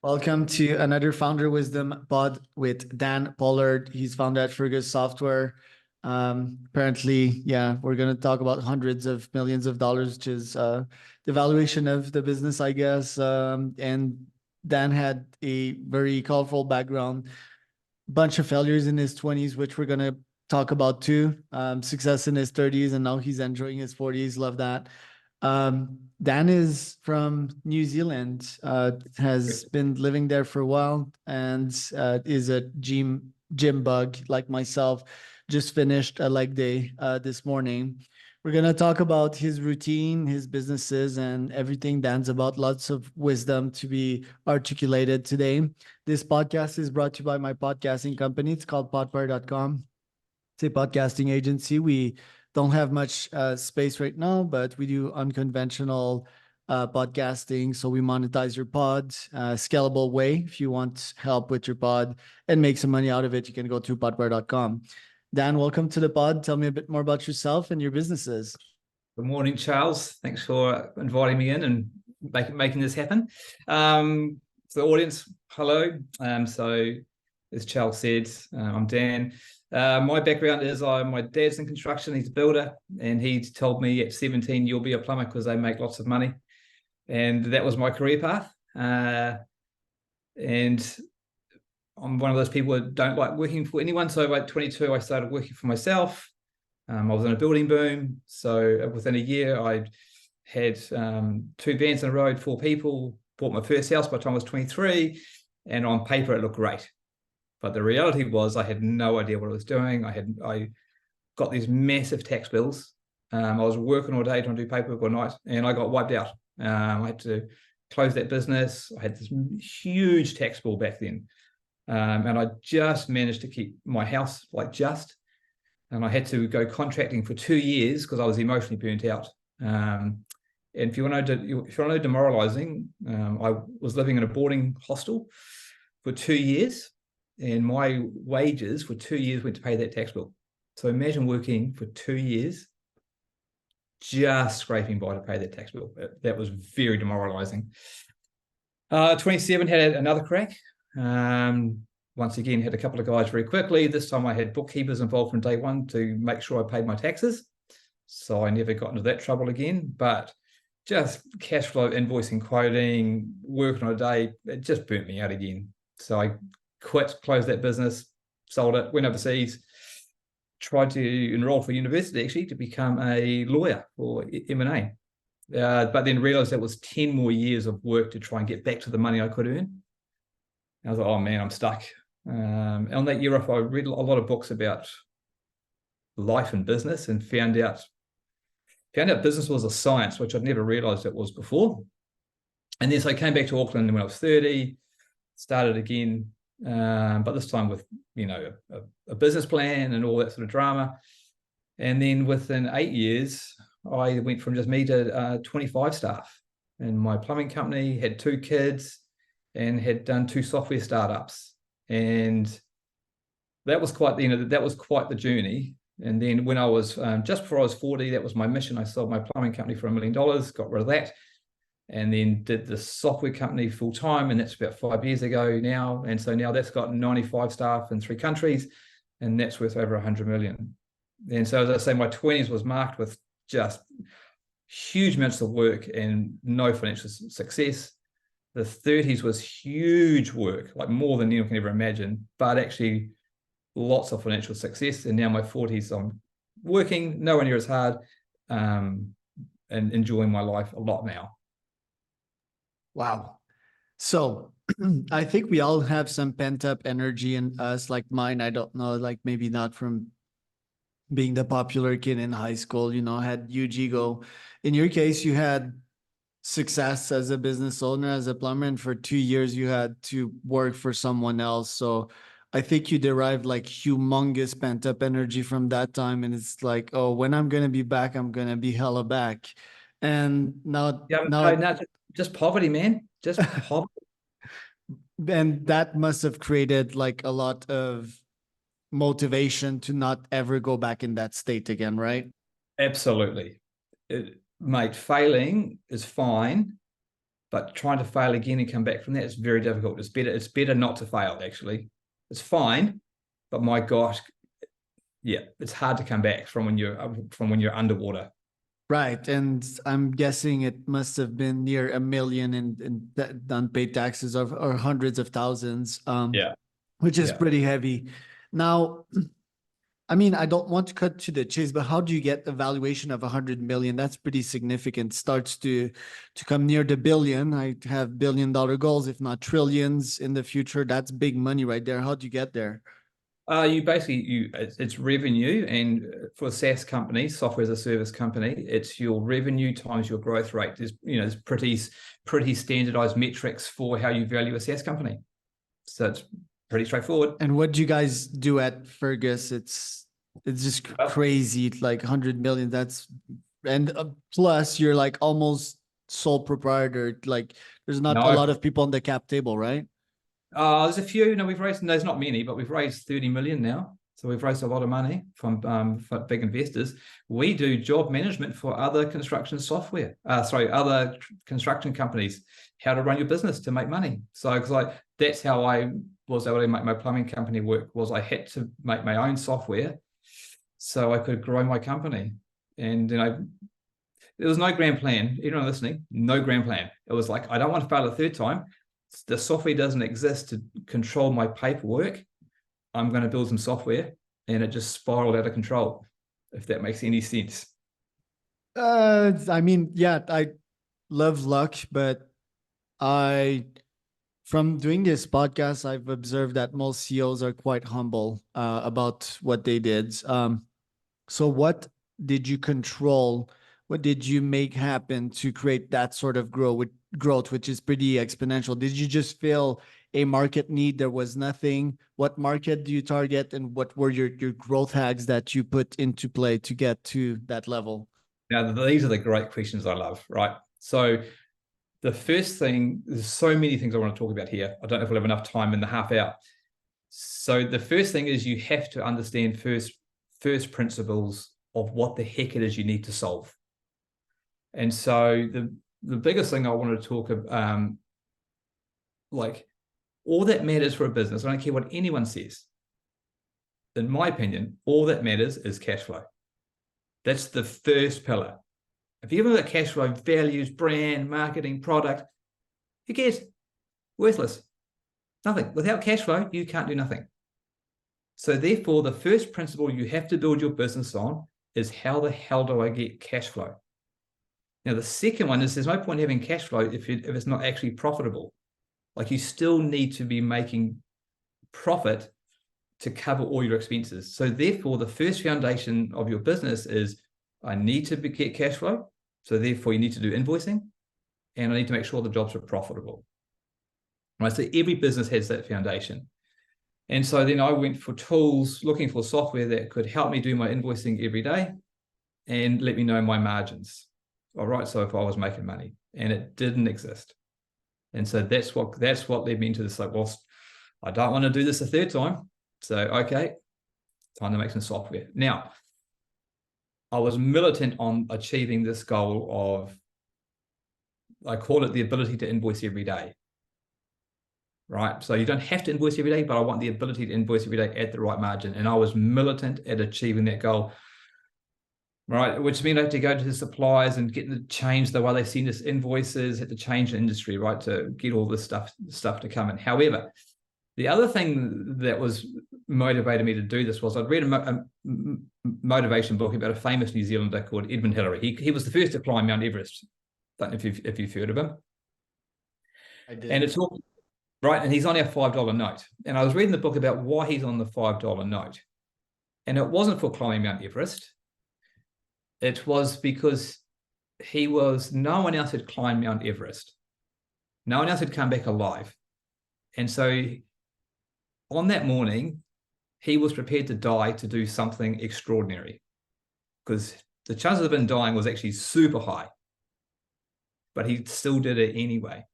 Welcome to another Founder Wisdom pod with Dan Pollard. He's founder at Fergus Software. Apparently, we're going to talk about hundreds of millions of dollars, which is the valuation of the business, I guess. And Dan had a very colorful background, bunch of failures in his 20s, which we're going to talk about too. Success in his 30s, and now he's enjoying his 40s. Love that. Dan is from New Zealand, has been living there for a while, and is a gym bug like myself. Just finished a leg day this morning. We're going to talk about his routine, his businesses, and everything Dan's about. Lots of wisdom to be articulated today. This podcast is brought to you by my podcasting company. It's called podpar.com. It's a podcasting agency. We don't have much space right now, but we do unconventional podcasting. So we monetize your pod, scalable way. If you want help with your pod and make some money out of it, you can go to podpar.com. Dan, welcome to the pod. Tell me a bit more about yourself and your businesses. Good morning, Charles. Thanks for inviting me in and making this happen. For the audience, hello. So as Charles said, I'm Dan. My background is my dad's in construction. He's a builder, and he told me at 17, you'll be a plumber because they make lots of money. And that was my career path. And I'm one of those people that don't like working for anyone. So at 22, I started working for myself. I was in a building boom. So within a year, I had 2 vans on the road, 4 people, bought my first house by the time I was 23. And on paper, it looked great. But the reality was I had no idea what I was doing. I got these massive tax bills. I was working all day trying to do paperwork all night, and I got wiped out. I had to close that business. I had this huge tax bill back then. And I just managed to keep my house and I had to go contracting for 2 years because I was emotionally burnt out. And if you want to know demoralizing, I was living in a boarding hostel for 2 years. And my wages for 2 years went to pay that tax bill. So imagine working for 2 years, just scraping by to pay that tax bill. That was very demoralizing. 27, had another crack. Once again, had a couple of guys very quickly. This time I had bookkeepers involved from day one to make sure I paid my taxes. So I never got into that trouble again. But just cash flow, invoicing, quoting, working on a day, it just burnt me out again. So I quit, closed that business, sold it, went overseas, tried to enroll for university actually to become a lawyer for M&A. But then realized that was 10 more years of work to try and get back to the money I could earn. And I was like, oh man, I'm stuck. And on that year off, I read a lot of books about life and business and found out business was a science, which I'd never realized it was before. And then so I came back to Auckland when I was 30, started again, but this time with, a business plan and all that sort of drama. And then within 8 years, I went from just me to 25 staff. And my plumbing company had 2 kids and had done 2 software startups. And that was quite the journey. And then when I was, just before I was 40, that was my mission. I sold my plumbing company for $1 million, got rid of that. And then did the software company full time, and that's about 5 years ago now. And so now that's got 95 staff in 3 countries, and that's worth over 100 million. And so, as I say, my 20s was marked with just huge amounts of work and no financial success. The 30s was huge work, like more than anyone can ever imagine, but actually lots of financial success. And now my 40s, I'm working nowhere near as hard, and enjoying my life a lot now. Wow. So I think we all have some pent up energy in us, like mine. I don't know, like maybe not from being the popular kid in high school, had huge ego. In your case, you had success as a business owner, as a plumber, and for 2 years you had to work for someone else. So I think you derived like humongous pent up energy from that time. And it's like, oh, when I'm going to be back, I'm going to be hella back. And now, just poverty, man. Just poverty. And that must have created like a lot of motivation to not ever go back in that state again, right? Absolutely. Mate, failing is fine, But trying to fail again and come back from that is very difficult. It's better not to fail, actually. It's fine, but my gosh, yeah, it's hard to come back from when you're underwater. Right. And I'm guessing it must have been near 1 million in unpaid taxes or hundreds of thousands, Yeah. which is Yeah. pretty heavy. Now, I mean, I don't want to cut to the chase, but how do you get a valuation of 100 million? That's pretty significant. Starts to come near the billion. I have $1 billion goals, if not trillions in the future. That's big money right there. How do you get there? It's revenue, and for a SaaS company, software as a service company, it's your revenue times your growth rate. There's pretty standardized metrics for how you value a SaaS company. So it's pretty straightforward. And what do you guys do at Fergus? It's just crazy, like 100 million. Plus you're like almost sole proprietor. Like there's not a lot of people on the cap table, right? There's a few. We've raised. There's not many, but we've raised 30 million now. So we've raised a lot of money from big investors. We do job management for other construction software. Other construction companies, how to run your business to make money. So because that's how I was able to make my plumbing company work. Was I had to make my own software so I could grow my company. And there was no grand plan. Everyone listening, no grand plan. It was like, I don't want to fail a third time. The software doesn't exist to control my paperwork. I'm going to build some software, and it just spiraled out of control, if that makes any sense. I mean, yeah, I love luck, but from doing this podcast, I've observed that most CEOs are quite humble about what they did. So what did you control? What did you make happen to create that sort of growth, which is pretty exponential? Did you just feel a market need? There was nothing. What market do you target, and what were your growth hacks that you put into play to get to that level? Now, these are the great questions I love, right? So the first thing, there's so many things I want to talk about here. I don't know if we'll have enough time in the half hour. So the first thing is you have to understand first principles of what the heck it is you need to solve. And so the biggest thing I want to talk about, all that matters for a business, I don't care what anyone says. In my opinion, all that matters is cash flow. That's the first pillar. If you haven't got cash flow, values, brand, marketing, product, who cares? Worthless. Nothing. Without cash flow, you can't do nothing. So therefore, the first principle you have to build your business on is, how the hell do I get cash flow? Now, the second one is, there's no point having cash flow if it's not actually profitable. Like, you still need to be making profit to cover all your expenses. So therefore, the first foundation of your business is, I need to get cash flow. So therefore, you need to do invoicing, and I need to make sure the jobs are profitable. Right? So every business has that foundation. And so then I went for tools, looking for software that could help me do my invoicing every day and let me know my margins. All right, so if I was making money, and it didn't exist. And so that's what led me into this, like, well, I don't want to do this a third time. So, okay, time to make some software. Now, I was militant on achieving this goal of, I call it the ability to invoice every day. Right? So you don't have to invoice every day, but I want the ability to invoice every day at the right margin. And I was militant at achieving that goal. Right, which means I had to go to the suppliers and get them to change the way they send us invoices, had to change the industry, right, to get all this stuff to come in. However, the other thing that was motivated me to do this was, I'd read a motivation book about a famous New Zealander called Edmund Hillary. He was the first to climb Mount Everest. Don't know if you've heard of him. I did. And it's all right, and he's on our $5 note. And I was reading the book about why he's on the $5 note, and it wasn't for climbing Mount Everest. It was because no one else had climbed Mount Everest. No one else had come back alive. And so on that morning, he was prepared to die to do something extraordinary, because the chances of him dying was actually super high. But he still did it anyway.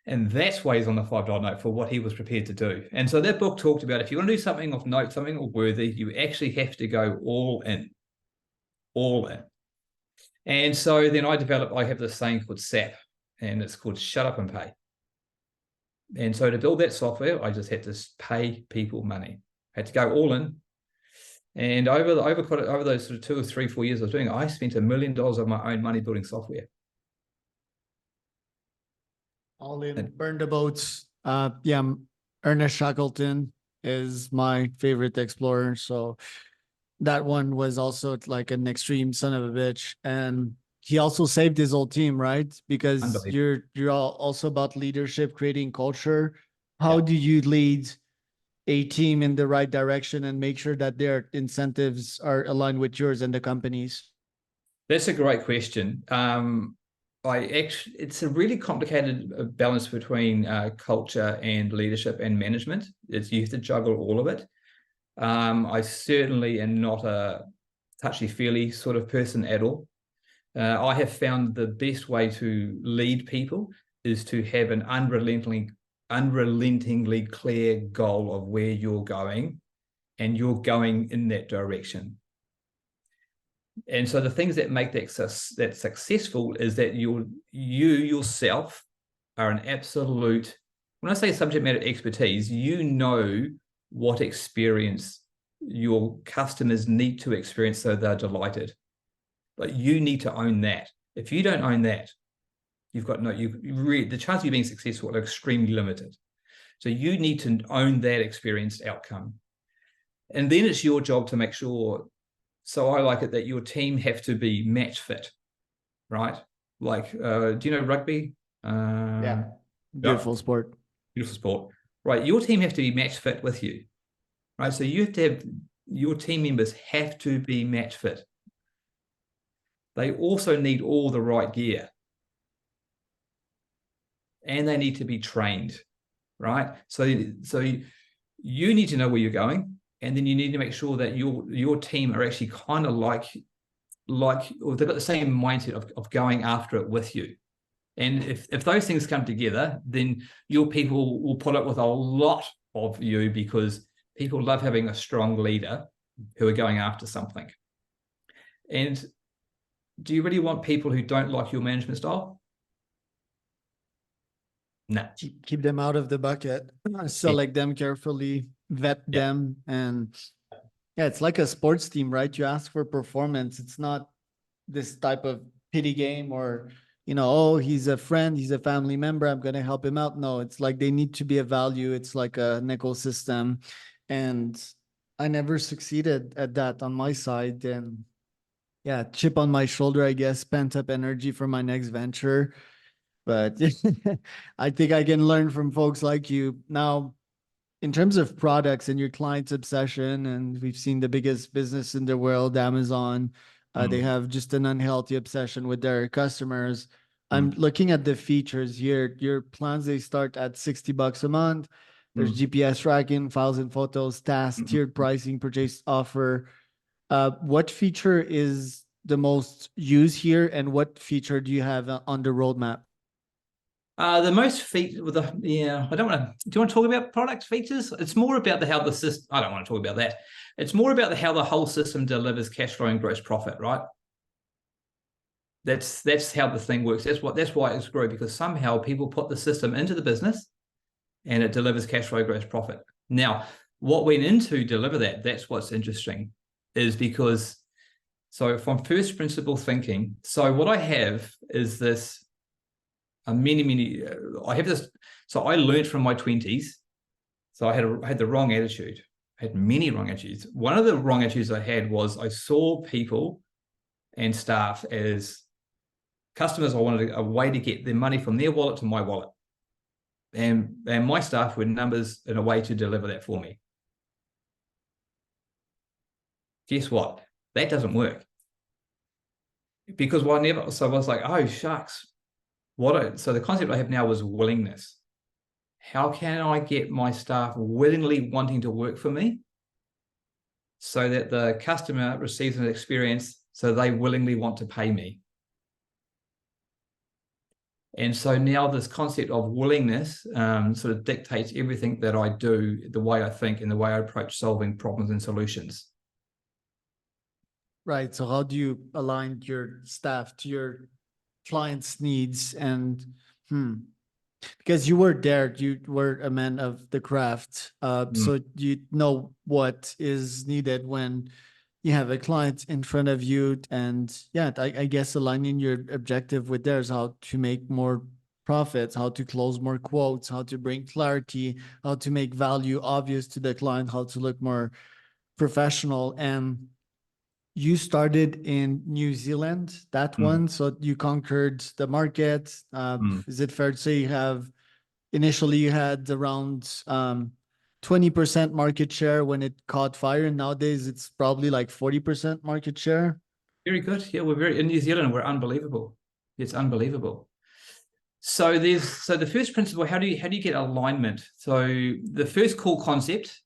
And that's why he's on the $5 note, for what he was prepared to do. And so that book talked about, if you want to do something of note, something worthy, you actually have to go all in. All in. And so then I have this saying called SAP, and it's called Shut Up and Pay. And so to build that software, I just had to pay people money. I had to go all in. And over those sort of 2 or 3, 4 years I was doing it, I spent $1 million of my own money building software. All in, burn the boats. Yeah, Ernest Shackleton is my favorite explorer. So that one was also like an extreme son of a bitch. And he also saved his whole team, right? Because you're also about leadership, creating culture. How do you lead a team in the right direction and make sure that their incentives are aligned with yours and the company's? That's a great question. It's a really complicated balance between culture and leadership and management. You have to juggle all of it. I certainly am not a touchy-feely sort of person at all. I have found the best way to lead people is to have an unrelentingly clear goal of where you're going, and you're going in that direction. And so the things that make that successful is that you yourself are an absolute, when I say subject matter expertise, you know what experience your customers need to experience so they're delighted. But you need to own that. If you don't own that, you've got the chance of you being successful are extremely limited. So you need to own that experienced outcome. And then it's your job to make sure, so I like it that your team have to be match fit, right? Like, do you know rugby? Yeah, beautiful sport. Beautiful sport, right? Your team have to be match fit with you, right? So you have to have, your team members have to be match fit. They also need all the right gear, and they need to be trained, right? So you need to know where you're going, and then you need to make sure that your team are actually kind of like, or they've got the same mindset of going after it with you. And if those things come together, then your people will put up with a lot of you, because people love having a strong leader who are going after something. And do you really want people who don't like your management style? No. Keep them out of the bucket. Select them carefully, vet them, and it's like a sports team, right? You ask for performance. It's not this type of pity game or, oh, he's a friend, he's a family member, I'm gonna help him out. No, it's like they need to be a value. It's like an ecosystem, and I never succeeded at that on my side. And yeah, chip on my shoulder, I guess, pent up energy for my next venture. But I think I can learn from folks like you. Now, in terms of products and your client's obsession, and we've seen the biggest business in the world, Amazon, they have just an unhealthy obsession with their customers. I'm looking at the features here. Your plans, they start at $60 a month. There's GPS tracking, files and photos, tasks, tiered pricing, purchase offer. What feature is the most used here, and what feature do you have on the roadmap? The most feature with I don't want to. Do you want to talk about product features? It's more about how the system. I don't want to talk about that. It's more about how the whole system delivers cash flow and gross profit, right? That's how the thing works. That's why it's great, because somehow people put the system into the business, and it delivers cash flow, gross profit. Now, what went into deliver that? That's what's interesting, is because so from first principle thinking. So what I have is this. I have this. So I learned from my 20s. So I had the wrong attitude. I had many wrong attitudes. One of the wrong attitudes I had was I saw people and staff as customers. I wanted a way to get their money from their wallet to my wallet. And my staff were numbers in a way to deliver that for me. Guess what? That doesn't work. Because so I was like, oh, shucks. So the concept I have now is willingness. How can I get my staff willingly wanting to work for me so that the customer receives an experience so they willingly want to pay me? And so now this concept of willingness sort of dictates everything that I do, the way I think and the way I approach solving problems and solutions. Right. So how do you align your staff to your clients' needs? And Because you were there, you were a man of the craft. So you know what is needed when you have a client in front of you. And yeah, I guess aligning your objective with theirs, how to make more profits, how to close more quotes, how to bring clarity, how to make value obvious to the client, how to look more professional. And you started in New Zealand, that one. So you conquered the market. Is it fair to say you have initially you had around 20% market share when it caught fire, and nowadays it's probably like 40% market share? Very good. Yeah, we're in New Zealand, we're unbelievable. It's unbelievable. So the first principle, how do you get alignment? So the first core concept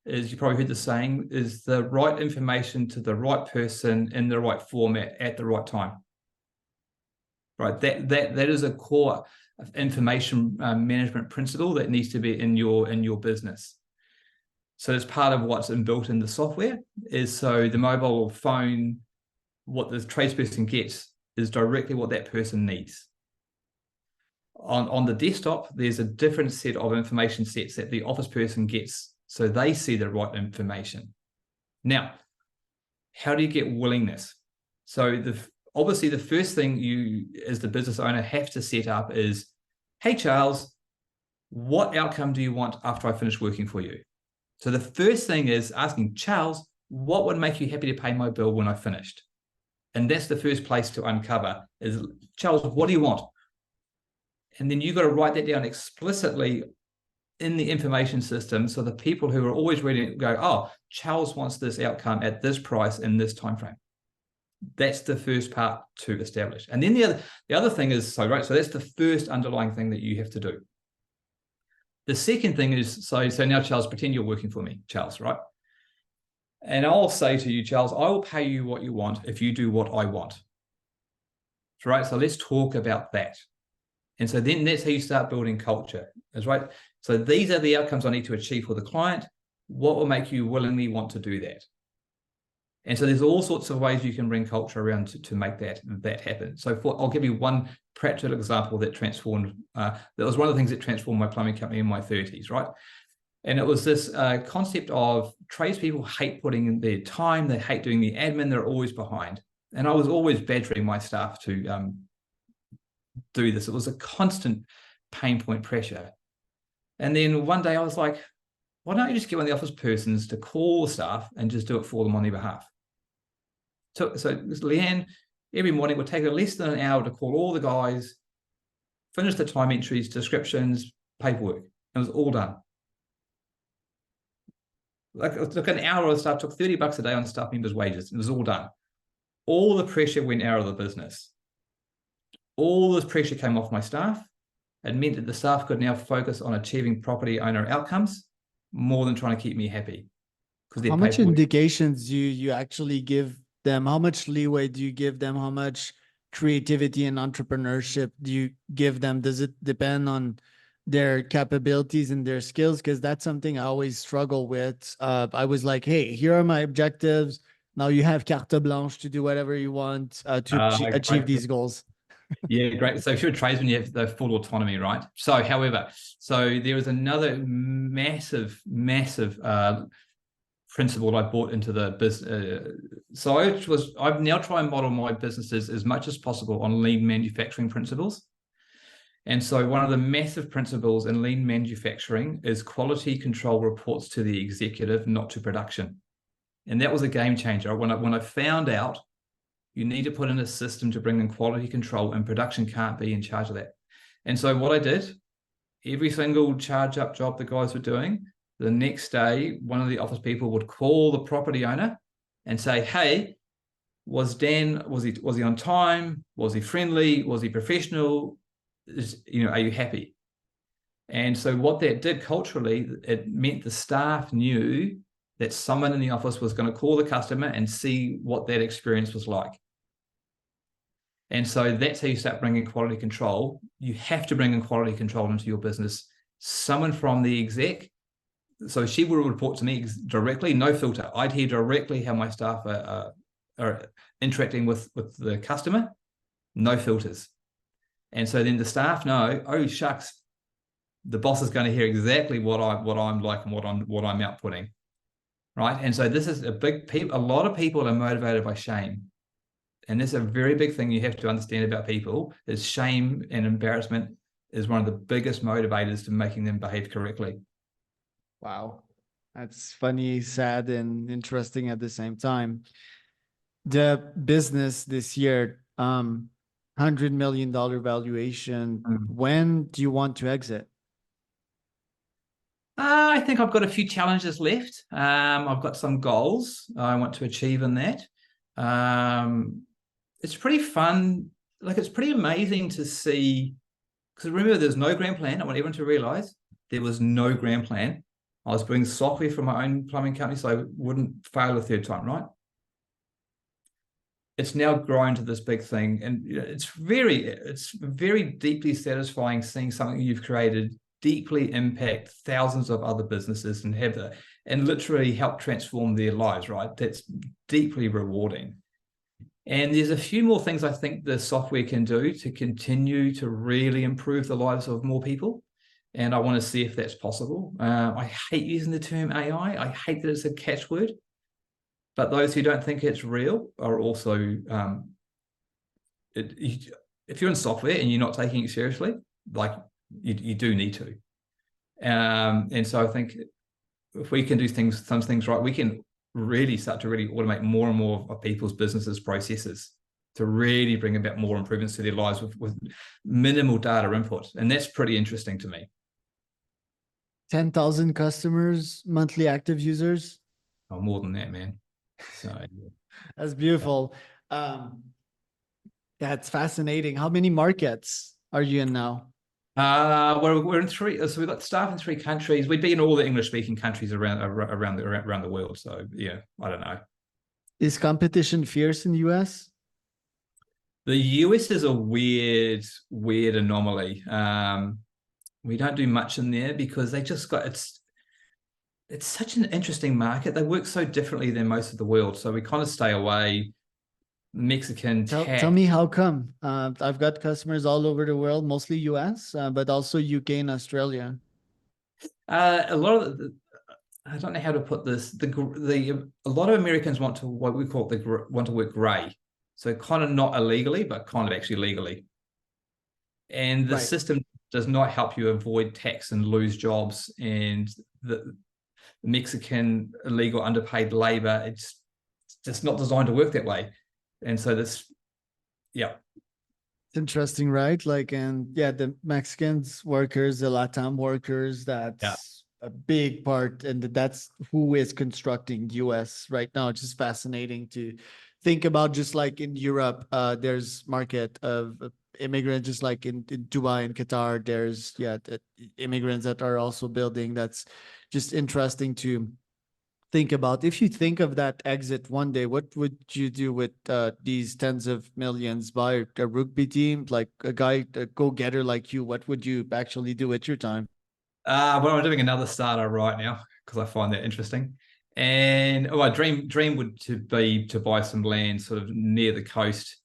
is, you probably heard the saying, is the right information to the right person in the right format at the right time. Right. That is a core information management principle that needs to be in your business. So it's part of what's inbuilt in the software, is so the mobile phone, what the tradesperson gets is directly what that person needs. On the desktop, there's a different set of information sets that the office person gets, so they see the right information. Now, how do you get willingness? So obviously the first thing you as the business owner have to set up is, hey, Charles, what outcome do you want after I finish working for you? So the first thing is asking, Charles, what would make you happy to pay my bill when I finished? And that's the first place to uncover is, Charles, what do you want? And then you've got to write that down explicitly in the information system, so the people who are always reading it go, oh, Charles wants this outcome at this price in this time frame. That's the first part to establish. And then the other thing is, so that's the first underlying thing that you have to do. The second thing is, so now, Charles, pretend you're working for me, Charles, right? And I'll say to you, Charles, I will pay you what you want if you do what I want. Right? So let's talk about that. And so then that's how you start building culture. That's right. So these are the outcomes I need to achieve for the client. What will make you willingly want to do that? And so there's all sorts of ways you can bring culture around to make that happen. So I'll give you one practical example that transformed, that was one of the things that transformed my plumbing company in my 30s, right? And it was this concept of tradespeople hate putting in their time, they hate doing the admin, they're always behind. And I was always badgering my staff to do this. It was a constant pain point pressure. And then one day I was like, why don't you just get one of the office persons to call the staff and just do it for them on their behalf? So Leanne, every morning would take her less than an hour to call all the guys, finish the time entries, descriptions, paperwork. It was all done. Like it took an hour of the staff, took $30 a day on staff members' wages. It was all done. All the pressure went out of the business. All this pressure came off my staff. It meant that the staff could now focus on achieving property owner outcomes more than trying to keep me happy. How much indications do you actually give them? How much leeway do you give them? How much creativity and entrepreneurship do you give them? Does it depend on their capabilities and their skills? Because that's something I always struggle with. I was like, hey, here are my objectives. Now you have carte blanche to do whatever you want to achieve these goals. Yeah, great. So if you're a tradesman, you have the full autonomy, right? So, however, there was another massive principle I brought into the business. I've now tried and model my businesses as much as possible on lean manufacturing principles. And so one of the massive principles in lean manufacturing is quality control reports to the executive, not to production. And that was a game changer. When I found out you need to put in a system to bring in quality control, and production can't be in charge of that. And so what I did, every single charge up job the guys were doing, the next day, one of the office people would call the property owner and say, hey, was Dan, was he on time? Was he friendly? Was he professional? Are you happy? And so what that did culturally, it meant the staff knew that someone in the office was going to call the customer and see what that experience was like. And so that's how you start bringing quality control. You have to bring in quality control into your business. Someone from the exec, so she will report to me directly, no filter. I'd hear directly how my staff are interacting with the customer, no filters. And so then the staff know, oh shucks, the boss is going to hear exactly what I'm like and what I'm outputting, right? And so this is a lot of people are motivated by shame. And this is a very big thing you have to understand about people is shame and embarrassment is one of the biggest motivators to making them behave correctly. Wow. That's funny, sad, and interesting at the same time. The business this year, $100 million valuation. When do you want to exit? I think I've got a few challenges left. I've got some goals I want to achieve in that. It's pretty fun. Like, it's pretty amazing to see, because remember, there's no grand plan. I want everyone to realize there was no grand plan. I was doing software for my own plumbing company, so I wouldn't fail a third time, right? It's now grown to this big thing, and it's very deeply satisfying seeing something you've created deeply impact thousands of other businesses and literally help transform their lives, right? That's deeply rewarding. And there's a few more things I think the software can do to continue to really improve the lives of more people. And I want to see if that's possible. I hate using the term AI. I hate that it's a catchword. But those who don't think it's real are also, if you're in software and you're not taking it seriously, like you do need to. And so I think if we can do some things right, we can really start to really automate more and more of people's businesses processes to really bring about more improvements to their lives with minimal data input. And that's pretty interesting to me. 10,000 customers, monthly active users. Oh, more than that, man. So that's beautiful. That's fascinating. How many markets are you in now? We're in three. So we've got staff in 3 countries. We'd be in all the English-speaking countries around the world. So yeah, I don't know. Is competition fierce in the US? The US is a weird anomaly. We don't do much in there because they just got it's such an interesting market. They work so differently than most of the world. So we kind of stay away. Mexican tech. Tell me how come. I've got customers all over the world, mostly US, but also UK and Australia. A lot of I don't know how to put this. A lot of Americans want to what we call want to work grey, so kind of not illegally, but kind of actually legally. And the system does not help you avoid tax and lose jobs. And the Mexican illegal underpaid labor, it's just not designed to work that way. And so it's interesting, right? Like, and yeah, the Mexicans workers, the Latam workers, that's a big part, and that's who is constructing US right now. It's just fascinating to think about. Just like in Europe, there's market of immigrants, just like in Dubai and Qatar, there's immigrants that are also building. That's just interesting to think about. If you think of that exit one day, what would you do with these tens of millions? Buy a rugby team, like a go-getter like you? What would you actually do with your time? Well, I'm doing another startup right now because I find that interesting. And my dream would be to buy some land sort of near the coast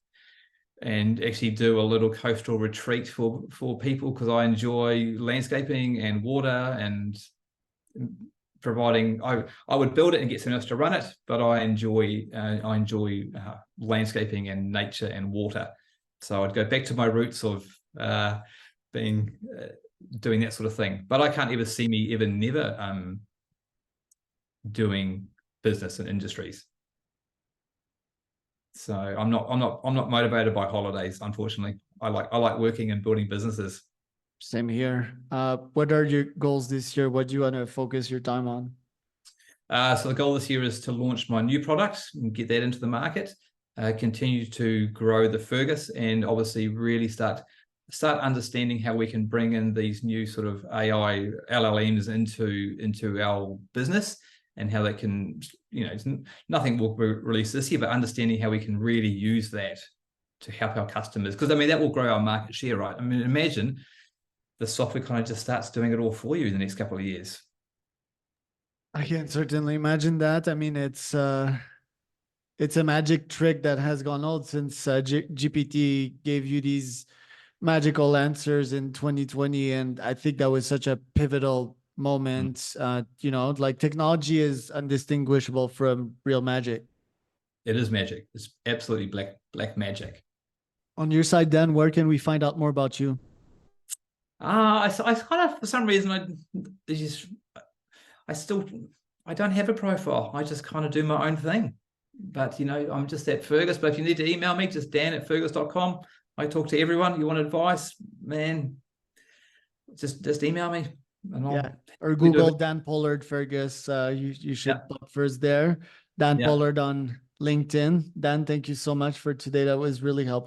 and actually do a little coastal retreat for people, because I enjoy landscaping and water and providing. I would build it and get someone else to run it, but I enjoy landscaping and nature and water. So I'd go back to my roots of doing that sort of thing. But I can't ever see me never doing business and industries. So I'm not motivated by holidays, unfortunately. I like working and building businesses. Same here. What are your goals this year? What do you want to focus your time on? So the goal this year is to launch my new product and get that into the market, continue to grow the Fergus, and obviously really start understanding how we can bring in these new sort of AI LLMs into our business, and how that can, nothing will be released this year, but understanding how we can really use that to help our customers. Because that will grow our market share, right? Imagine the software kind of just starts doing it all for you in the next couple of years. I can certainly imagine that. It's a magic trick that has gone old since GPT gave you these magical answers in 2020. And I think that was such a pivotal moment. You know, like technology is undistinguishable from real magic. It is magic. It's absolutely black magic. On your side, Dan, where can we find out more about you? I kind of, for some reason, I still, I don't have a profile. I just kind of do my own thing. But, I'm just at Fergus. But if you need to email me, just dan@fergus.com. I talk to everyone. You want advice, man, just email me. Yeah, or Google Dan Pollard Fergus. You should pop first there. Dan Pollard on LinkedIn. Dan, thank you so much for today. That was really helpful.